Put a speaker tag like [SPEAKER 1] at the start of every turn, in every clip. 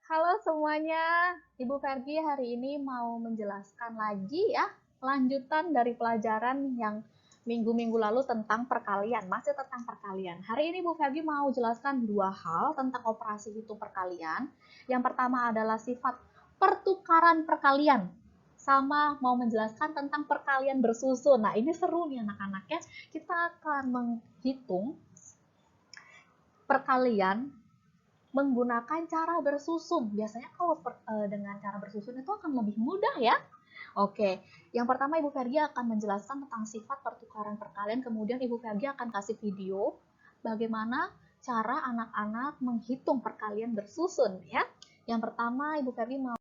[SPEAKER 1] Halo semuanya, Ibu Fergi hari ini mau menjelaskan lagi ya, lanjutan dari pelajaran yang minggu-minggu lalu tentang perkalian, masih tentang perkalian. Hari ini Ibu Fergi mau jelaskan dua hal tentang operasi hitung perkalian. Yang pertama adalah sifat pertukaran perkalian, sama mau menjelaskan tentang perkalian bersusun. Nah ini seru nih anak-anak ya, kita akan menghitung perkalian menggunakan cara bersusun. Biasanya kalau dengan cara bersusun itu akan lebih mudah ya. Oke, yang pertama Ibu Fergi akan menjelaskan tentang sifat pertukaran perkalian, kemudian Ibu Fergi akan kasih video bagaimana cara anak-anak menghitung perkalian bersusun ya. Yang pertama Ibu Fergi mau.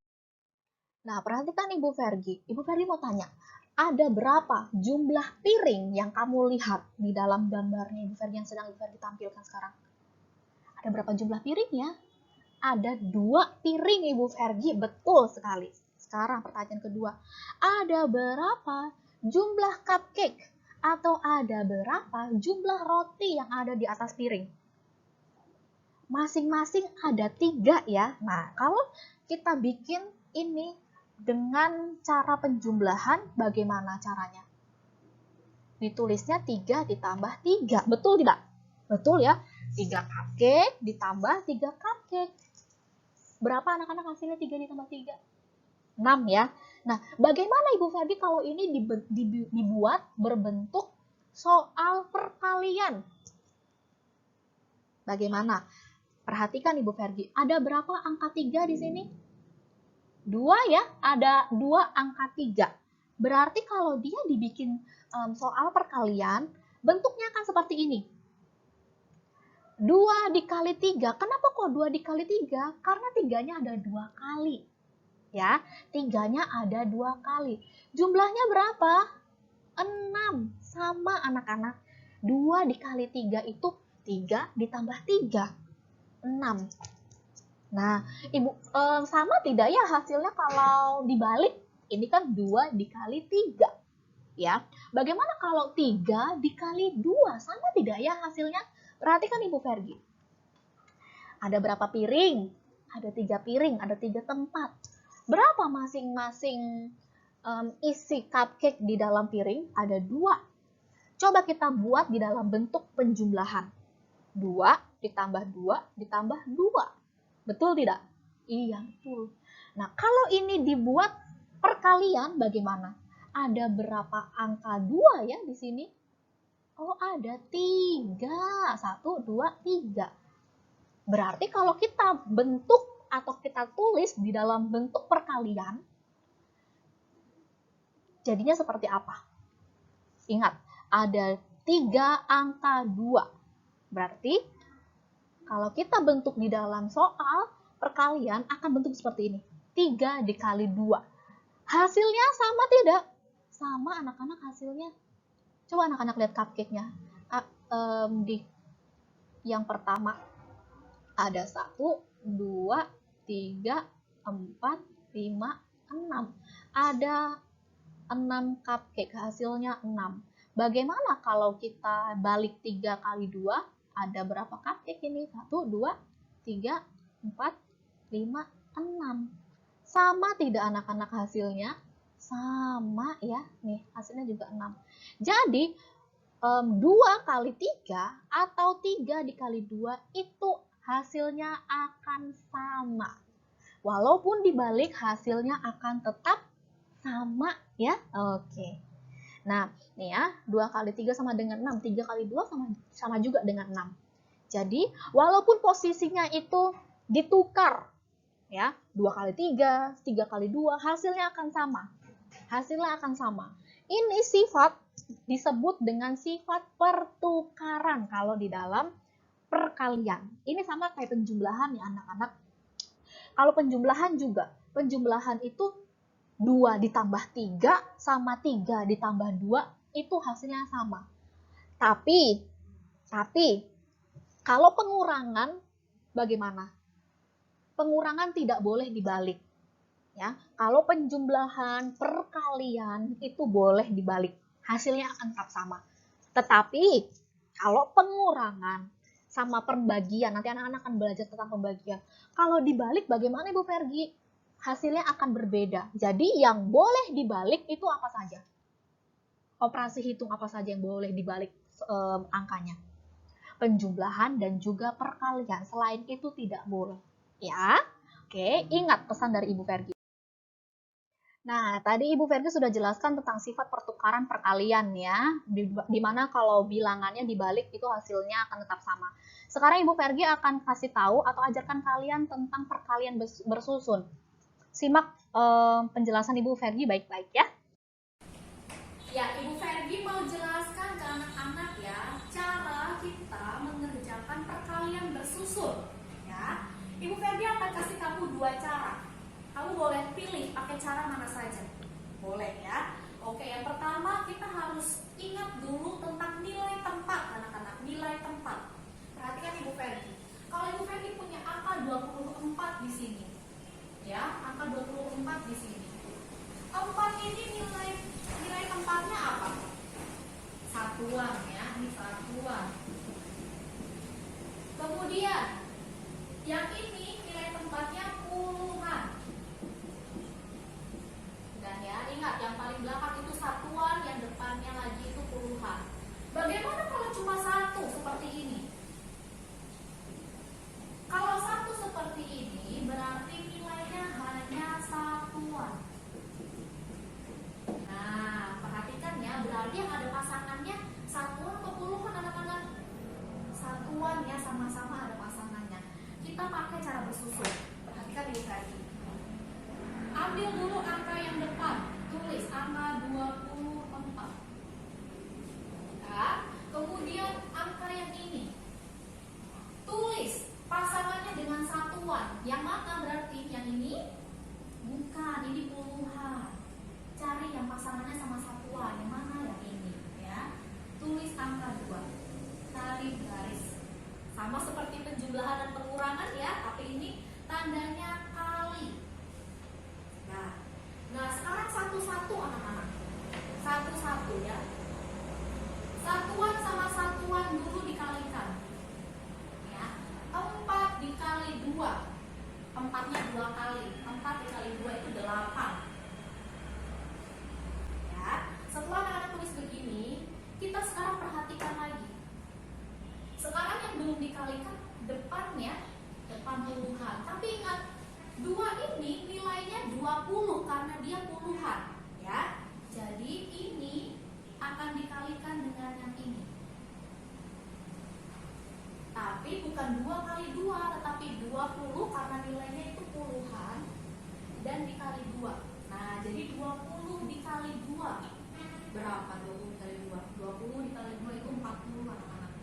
[SPEAKER 1] Nah, perhatikan Ibu Fergi mau tanya, ada berapa jumlah piring yang kamu lihat di dalam gambarnya Ibu Fergi yang sedang Ibu Fergi tampilkan sekarang? Ada berapa jumlah piringnya? Ada 2 piring Ibu Fergi, betul sekali. Sekarang pertanyaan kedua, ada berapa jumlah cupcake atau ada berapa jumlah roti yang ada di atas piring? Masing-masing ada 3 ya. Nah, kalau kita bikin ini dengan cara penjumlahan, bagaimana caranya? Ditulisnya 3 ditambah 3, betul tidak? Betul ya, 3 cupcake ditambah 3 cupcake. Berapa anak-anak hasilnya 3 ditambah 3? 6 ya. Nah, bagaimana Ibu Ferdi kalau ini dibuat berbentuk soal perkalian? Bagaimana? Perhatikan Ibu Ferdi, ada berapa angka 3 di sini? 2 ya, ada 2 angka 3. Berarti kalau dia dibikin soal perkalian, bentuknya akan seperti ini. 2 dikali 3, kenapa kok 2 dikali 3? Karena 3-nya ada 2 kali. Ya, 3-nya ada 2 kali. Jumlahnya berapa? 6. Sama anak-anak. 2 dikali 3 itu 3 ditambah 3. 6. Nah, Ibu sama tidak ya hasilnya kalau dibalik? Ini kan 2 dikali 3. Ya. Bagaimana kalau 3 dikali 2? Sama tidak ya hasilnya? Perhatikan Ibu Fergi. Ada berapa piring? Ada 3 piring, ada 3 tempat. Berapa masing-masing isi cupcake di dalam piring? Ada 2. Coba kita buat di dalam bentuk penjumlahan. 2 ditambah 2 ditambah 2. Betul tidak? Iya, betul. Nah, kalau ini dibuat perkalian bagaimana? Ada berapa angka 2 ya di sini? Oh, ada 3. 1, 2, 3. Berarti kalau kita bentuk atau kita tulis di dalam bentuk perkalian, jadinya seperti apa? Ingat, ada 3 angka 2. Berarti kalau kita bentuk di dalam soal perkalian akan bentuk seperti ini. 3 dikali 2. Hasilnya sama tidak? Sama anak-anak hasilnya. Coba anak-anak lihat cupcake-nya. Di yang pertama ada 1, 2, 3, 4, 5, 6. Ada 6 cupcake, hasilnya 6. Bagaimana kalau kita balik 3 kali 2? Ada berapa cupcake ini? 1, 2, 3, 4, 5, 6. Sama tidak anak-anak hasilnya? Sama ya. Nih, hasilnya juga 6. Jadi, 2 kali 3 atau 3 dikali 2 itu hasilnya akan sama. Walaupun dibalik hasilnya akan tetap sama ya. Oke. Nah, nih ya, 2 kali 3 sama dengan 6, 3 kali 2 sama juga dengan 6. Jadi, walaupun posisinya itu ditukar ya, 2 kali 3, 3 kali 2, hasilnya akan sama. Hasilnya akan sama. Ini sifat disebut dengan sifat pertukaran kalau di dalam perkalian. Ini sama kayak penjumlahan ya anak-anak. Kalau penjumlahan juga, penjumlahan itu 2 ditambah 3 sama 3 ditambah 2 itu hasilnya sama. Tapi kalau pengurangan bagaimana? Pengurangan tidak boleh dibalik. Ya, kalau penjumlahan perkalian itu boleh dibalik. Hasilnya akan tetap sama. Tetapi kalau pengurangan sama pembagian. Nanti anak-anak akan belajar tentang pembagian. Kalau dibalik bagaimana Ibu Fergi? Hasilnya akan berbeda. Jadi yang boleh dibalik itu apa saja? Operasi hitung apa saja yang boleh dibalik angkanya? Penjumlahan dan juga perkalian. Selain itu tidak boleh. Ya, oke, ingat pesan dari Ibu Fergi. Nah, tadi Ibu Fergi sudah jelaskan tentang sifat pertukaran perkalian ya, di mana kalau bilangannya dibalik itu hasilnya akan tetap sama. Sekarang Ibu Fergi akan kasih tahu atau ajarkan kalian tentang perkalian bersusun. Simak penjelasan Ibu Fergi baik-baik ya.
[SPEAKER 2] Ya, Ibu Fergi mau jelaskan ke anak-anak ya, cara kita mengerjakan perkalian bersusun. Ya, Ibu Fergi akan kasih kamu 2 cara. Kamu boleh pilih pakai cara mana saja. Boleh ya. Oke, yang pertama kita harus ingat dulu tentang nilai tempat anak-anak. Nilai tempat. Perhatikan Ibu Fergi. Kalau Ibu Fergi punya angka 24 di sini. Ya, angka 24 di sini. 4 ini nilai tempatnya apa? Satuan ya, ini satuan. Kemudian yang ini nilai tempatnya puluhan. Dan ya, ingat yang paling belakang itu satuan, yang depannya lagi itu puluhan. Bagaimana kalau cuma 1 seperti ini? Kalau 1 seperti ini berarti nilainya hanya satuan. Nah, perhatikan ya, berarti yang ada pasangannya satuan atau puluhan anak-anak? Satuan ya, sama-sama ada pasangannya. Kita pakai cara bersusun. Perhatikan Ibu Fergi. Ambil dulu angka yang depan, tulis angka 24. Ya, kemudian angka yang ini, tulis pasangannya dengan satuan. Yang mana berarti? Yang ini? Bukan, ini puluhan. Cari yang pasangannya sama satuan. Yang mana? Yang ini ya. Tulis angka 2. Tarik garis. Sama seperti penjumlahan dan pengurangan ya, tapi ini tandanya kali. Nah, sekarang satu-satu anak-anak. Satu-satu ya. Satuan sama satuan dulu dikalikan. Ya. 4 dikali 2. 4-nya 2 kali. 4 dikali 2 itu 8. Setelah anak-anak tulis begini, kita sekarang perhatikan lagi. Sekarang yang belum dikalikan depannya, depan puluhan. Tapi ingat, 2 ini nilainya 20 karena dia puluhan. Ya, jadi ini akan dikalikan dengan yang ini. Tapi bukan 2 kali 2, tetapi 20 karena nilainya itu puluhan dan dikali 2. Nah, jadi 20 dikali 2. Berapa 20 dikali 2? 20 dikali 2 itu 40 anak-anak.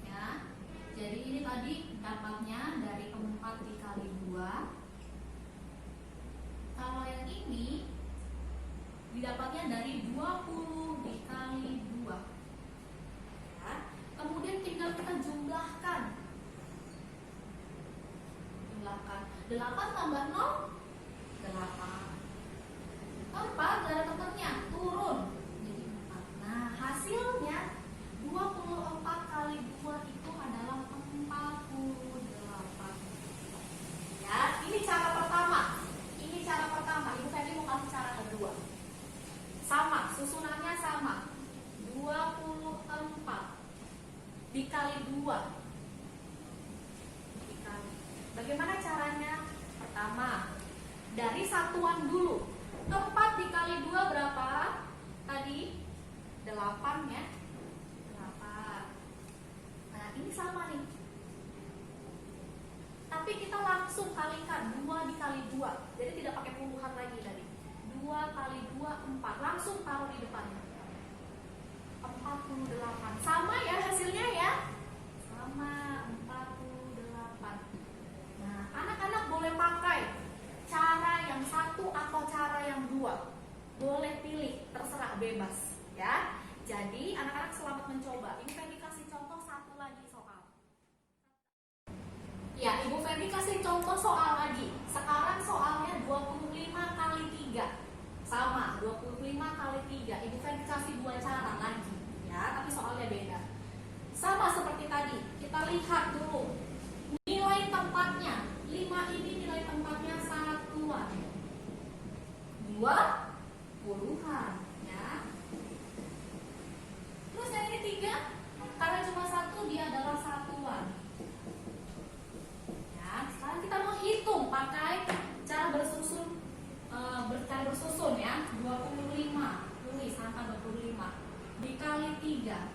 [SPEAKER 2] Ya. Jadi ini tadi dapatnya dari 4 dikali 2. Kalau yang ini didapatnya dari 20 dikali 2. Ya. Kemudian tinggal kita jumlahkan. 8 tambah 0 8. 4 dari temannya turun jadi 4. Nah, hasilnya 24 kali 2 itu adalah 48. Ya, ini cara pertama. Ibu Fergi mau kasih cara kedua. Sama, susunannya sama. 24 dikali 2. Dikali. Bagaimana caranya? Pertama, dari satuan dulu. 4 dikali 2 berapa? Tadi 8 ya. 8. Nah, ini sama nih. Tapi kita langsung kalikan 2 dikali 2. Jadi tidak pakai puluhan lagi tadi. 2 kali 2 4. Langsung taruh di depannya. 48. Sama ya hasilnya ya? Sama 48. Nah, anak-anak boleh pakai cara yang 1 atau cara yang 2. Boleh pilih, terserah, bebas ya. Jadi anak-anak selamat mencoba. Ibu Fergi kasih contoh satu lagi soal. Ya, Ibu Fergi kasih contoh soal lagi. Sekarang soalnya 25 kali 3. Sama, 25 kali 3. Ibu Fergi kasih 2 cara lagi ya, tapi soalnya beda. Sama seperti tadi. Kita lihat dulu nilai tempatnya. 5 ini nilai tempatnya satuan. 2 puluhan ya. Terus yang ini 3, karena cuma 1 dia adalah satuan. Ya, sekarang kita mau hitung pakai cara bersusun ya. 25, tulis angka 25 dikali 3.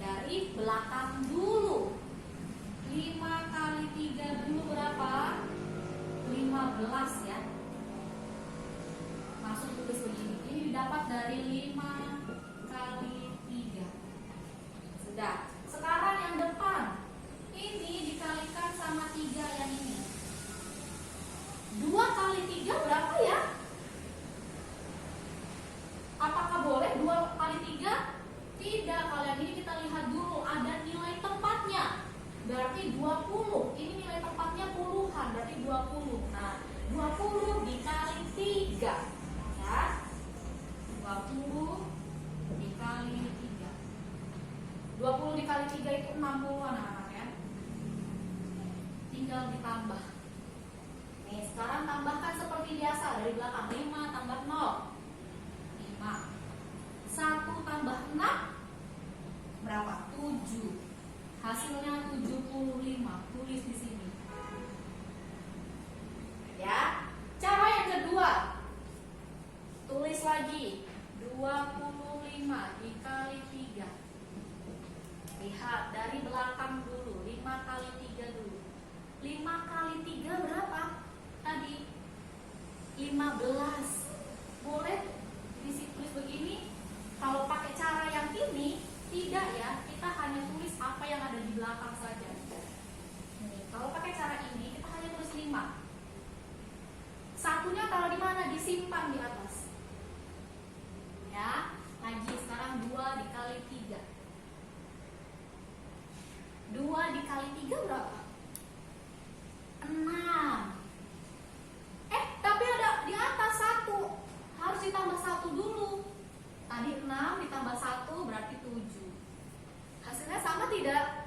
[SPEAKER 2] Dari belakang dulu. 5 kali 3 dulu berapa? 15 ya. Langsung tulis begini. Ini didapat dari 5 kali 3. Sudah. Sekarang yang depan. Ini dikalikan sama 3 yang ini. 2 kali 3 berapa ya? Apakah boleh 2 kali 3? Tidak. Kalau yang ini kita lihat dulu ada nilai tempatnya. Berarti 20. Ini nilai tempatnya puluhan, berarti 20. Nah, 20 dikali 3 ya. 20 dikali 3. 20 dikali 3 itu 60 anak-anak ya. Tinggal ditambah. Nih, sekarang tambahkan seperti biasa dari belakang. 5 tambah 0. 5. 1 tambah 6 berapa? 7. Hasilnya 75. Tulis di sini. Ya. Cara yang kedua. Tulis lagi. 25 dikali 3. Lihat dari belakang dulu. 5 kali 3 dulu. 5 kali 3 berapa? Tadi 15. Boleh tulis begini. Kalau pakai cara yang ini tidak ya, kita hanya tulis apa yang ada di belakang saja. Nih, kalau pakai cara ini kita hanya tulis 5. Satunya taruh di mana? Disimpan di atas. Ya, lagi sekarang 2 dikali 3. 2 dikali 3 berapa? 6. Tapi ada di atas 1. Harus ditambah 1 dulu. Tadi 6 ditambah 1 berarti 7. Hasilnya sama tidak?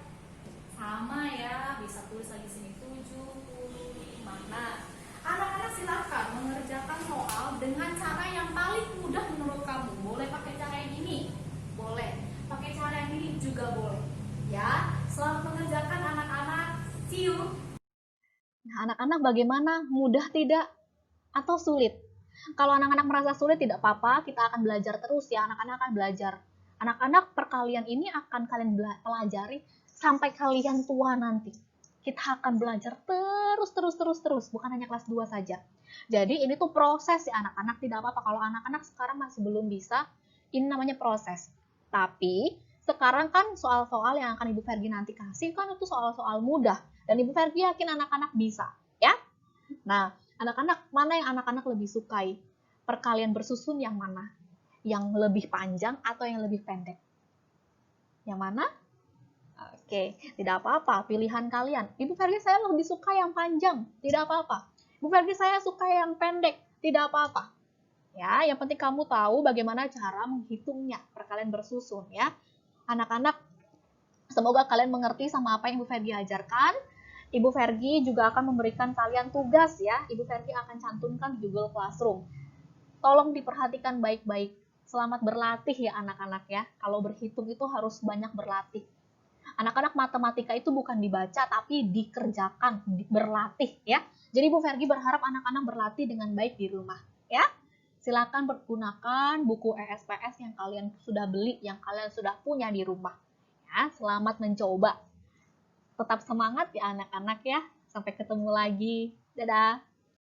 [SPEAKER 2] Sama ya. Bisa tulis lagi sini 75. Nah, anak-anak silakan mengerjakan soal dengan cara yang paling mudah menurut kamu. Boleh pakai cara yang ini, boleh. Pakai cara yang ini juga boleh. Ya, selamat mengerjakan anak-anak. See you.
[SPEAKER 1] Nah, anak-anak bagaimana? Mudah tidak? Atau sulit? Kalau anak-anak merasa sulit tidak apa-apa, kita akan belajar terus ya, anak-anak akan belajar. Anak-anak perkalian ini akan kalian pelajari sampai kalian tua nanti. Kita akan belajar terus, bukan hanya kelas 2 saja. Jadi ini tuh proses ya anak-anak, tidak apa-apa kalau anak-anak sekarang masih belum bisa, ini namanya proses. Tapi sekarang kan soal-soal yang akan Ibu Fergi nanti kasih kan itu soal-soal mudah. Dan Ibu Fergi yakin anak-anak bisa, ya. Nah, anak-anak, mana yang anak-anak lebih sukai? Perkalian bersusun yang mana? Yang lebih panjang atau yang lebih pendek? Yang mana? Oke, tidak apa-apa, pilihan kalian. Ibu Fergi saya lebih suka yang panjang, tidak apa-apa. Ibu Fergi saya suka yang pendek, tidak apa-apa. Ya, yang penting kamu tahu bagaimana cara menghitungnya, perkalian bersusun ya. Anak-anak, semoga kalian mengerti sama apa yang Ibu Fergi ajarkan. Ibu Fergi juga akan memberikan kalian tugas ya. Ibu Fergi akan cantumkan di Google Classroom. Tolong diperhatikan baik-baik. Selamat berlatih ya anak-anak ya. Kalau berhitung itu harus banyak berlatih. Anak-anak matematika itu bukan dibaca tapi dikerjakan, berlatih ya. Jadi Ibu Fergi berharap anak-anak berlatih dengan baik di rumah ya. Silakan pergunakan buku ESPS yang kalian sudah beli, yang kalian sudah punya di rumah. Ya, selamat mencoba. Tetap semangat ya anak-anak ya. Sampai ketemu lagi. Dadah.